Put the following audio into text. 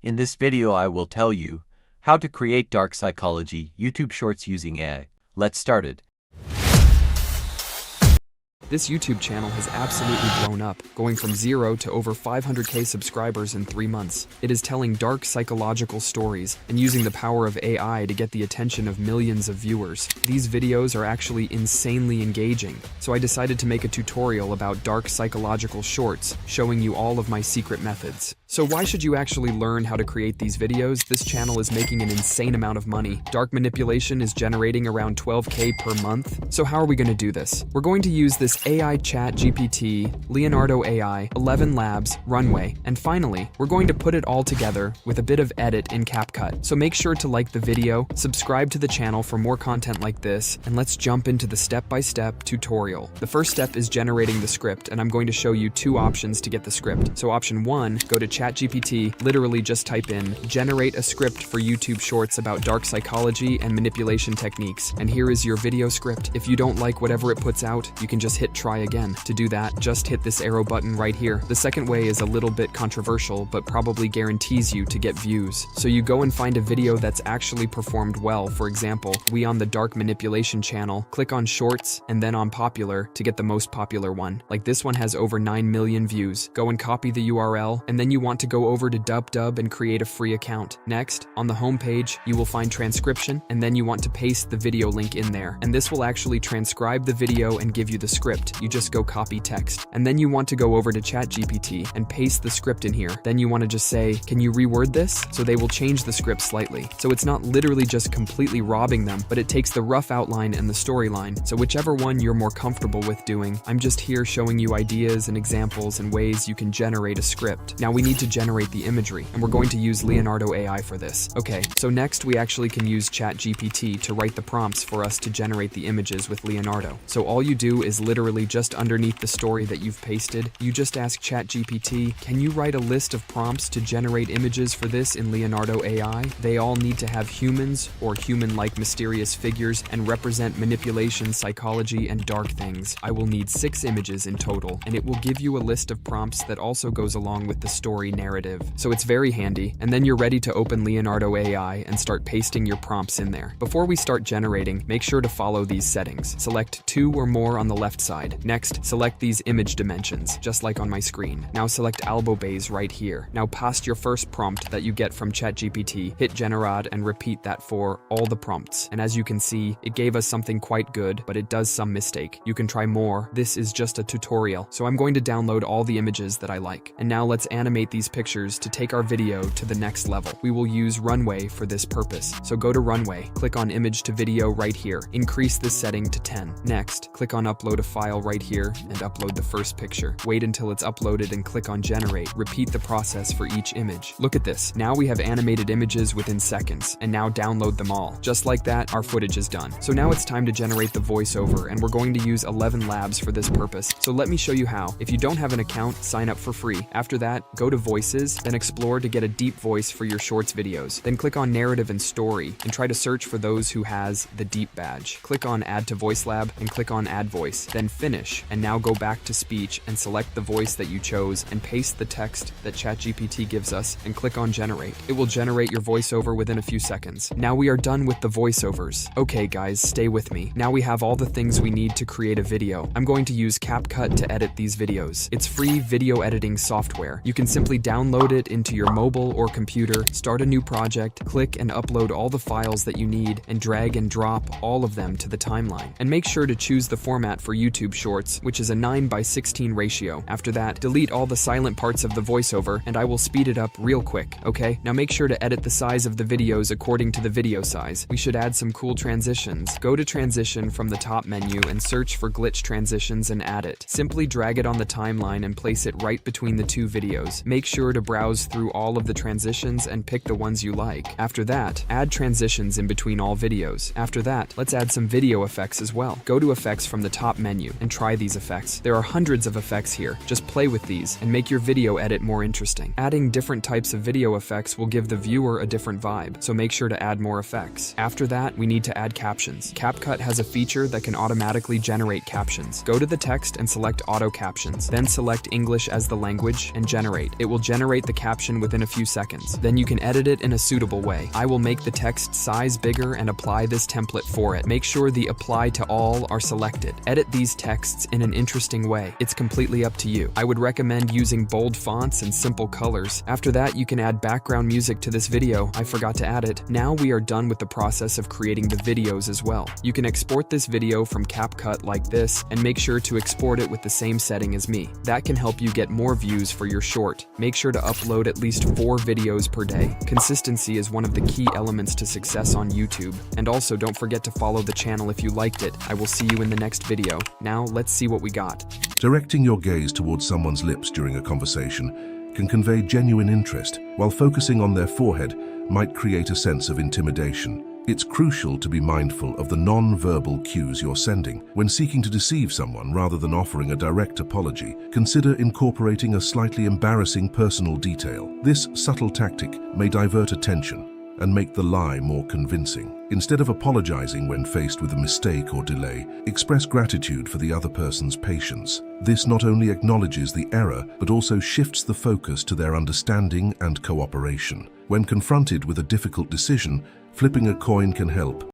In this video I will tell you how to create dark psychology YouTube shorts using AI. Let's start it. This YouTube channel has absolutely blown up, going from 0 to over 500k subscribers in 3 months. It is telling dark psychological stories and using the power of AI to get the attention of millions of viewers. These videos are actually insanely engaging, so I decided to make a tutorial about dark psychological shorts, showing you all of my secret methods. So why should you actually learn how to create these videos? This channel is making an insane amount of money. Dark manipulation is generating around 12k per month. So how are we going to do this? We're going to use this AI chat GPT, Leonardo AI, 11 Labs, Runway, and finally, we're going to put it all together with a bit of edit in CapCut. So make sure to like the video, subscribe to the channel for more content like this, and let's jump into the step-by-step tutorial. The first step is generating the script, and I'm going to show you 2 options to get the script. So option 1, go to ChatGPT, literally just type in, generate a script for YouTube shorts about dark psychology and manipulation techniques, and here is your video script. If you don't like whatever it puts out, you can just hit try again. To do that, just hit this arrow button right here. The second way is a little bit controversial, but probably guarantees you to get views. So you go and find a video that's actually performed well. For example, we on the dark manipulation channel, click on shorts and then on popular to get the most popular one. Like this one has over 9 million views. Go and copy the URL, and then you want to go over to DubDub and create a free account. Next, on the home page, you will find transcription, and then you want to paste the video link in there. And this will actually transcribe the video and give you the script. You just go copy text. And then you want to go over to ChatGPT and paste the script in here. Then you want to just say, can you reword this? So they will change the script slightly. So it's not literally just completely robbing them, but it takes the rough outline and the storyline. So whichever one you're more comfortable with doing, I'm just here showing you ideas and examples and ways you can generate a script. Now we need to generate the imagery, and we're going to use Leonardo AI for this. Okay, so next we actually can use ChatGPT to write the prompts for us to generate the images with Leonardo. So all you do is literally just underneath the story that you've pasted, you just ask ChatGPT, can you write a list of prompts to generate images for this in Leonardo AI? They all need to have humans or human-like mysterious figures and represent manipulation, psychology, and dark things. I will need 6 images in total, and it will give you a list of prompts that also goes along with the story narrative. So it's very handy, and then you're ready to open Leonardo AI and start pasting your prompts in there. Before we start generating, make sure to follow these settings. Select 2 or more on the left side. Next, select these image dimensions, just like on my screen. Now select elbow base right here. Now paste your first prompt that you get from ChatGPT, hit generate and repeat that for all the prompts. And as you can see, it gave us something quite good, but it does some mistake. You can try more. This is just a tutorial, so I'm going to download all the images that I like. And now let's animate these pictures to take our video to the next level. We will use Runway for this purpose. So go to Runway, click on image to video right here. Increase this setting to 10. Next, click on upload a file right here and upload the first picture. Wait until it's uploaded and click on generate. Repeat the process for each image. Look at this. Now we have animated images within seconds, and now download them all. Just like that, our footage is done. So now it's time to generate the voiceover, and we're going to use 11 Labs for this purpose. So let me show you how. If you don't have an account, sign up for free. After that, go to voices, then explore to get a deep voice for your shorts videos. Then click on narrative and story and try to search for those who has the deep badge. Click on add to voice lab and click on add voice, then finish, and now go back to speech and select the voice that you chose and paste the text that ChatGPT gives us and click on generate. It will generate your voiceover within a few seconds. Now we are done with the voiceovers. Okay guys, stay with me. Now we have all the things we need to create a video. I'm going to use CapCut to edit these videos. It's free video editing software. You can simply download it into your mobile or computer, start a new project, click and upload all the files that you need, and drag and drop all of them to the timeline. And make sure to choose the format for YouTube Shorts, which is a 9:16 ratio. After that, delete all the silent parts of the voiceover, and I will speed it up real quick, okay? Now make sure to edit the size of the videos according to the video size. We should add some cool transitions. Go to transition from the top menu and search for glitch transitions and add it. Simply drag it on the timeline and place it right between the 2 videos. Make sure to browse through all of the transitions and pick the ones you like. After that, add transitions in between all videos. After that, let's add some video effects as well. Go to effects from the top menu and try these effects. There are hundreds of effects here. Just play with these and make your video edit more interesting. Adding different types of video effects will give the viewer a different vibe, so make sure to add more effects. After that, we need to add captions. CapCut has a feature that can automatically generate captions. Go to the text and select auto captions, then select English as the language and generate. It will generate the caption within a few seconds. Then you can edit it in a suitable way. I will make the text size bigger and apply this template for it. Make sure the apply to all are selected. Edit these texts in an interesting way. It's completely up to you. I would recommend using bold fonts and simple colors. After that, you can add background music to this video. I forgot to add it. Now we are done with the process of creating the videos as well. You can export this video from CapCut like this and make sure to export it with the same setting as me. That can help you get more views for your short. Make sure to upload at least 4 videos per day. Consistency is one of the key elements to success on YouTube. And also don't forget to follow the channel if you liked it. I will see you in the next video. Now let's see what we got. Directing your gaze towards someone's lips during a conversation can convey genuine interest, while focusing on their forehead might create a sense of intimidation. It's crucial to be mindful of the non-verbal cues you're sending. When seeking to deceive someone rather than offering a direct apology, consider incorporating a slightly embarrassing personal detail. This subtle tactic may divert attention and make the lie more convincing. Instead of apologizing when faced with a mistake or delay, express gratitude for the other person's patience. This not only acknowledges the error, but also shifts the focus to their understanding and cooperation. When confronted with a difficult decision, flipping a coin can help,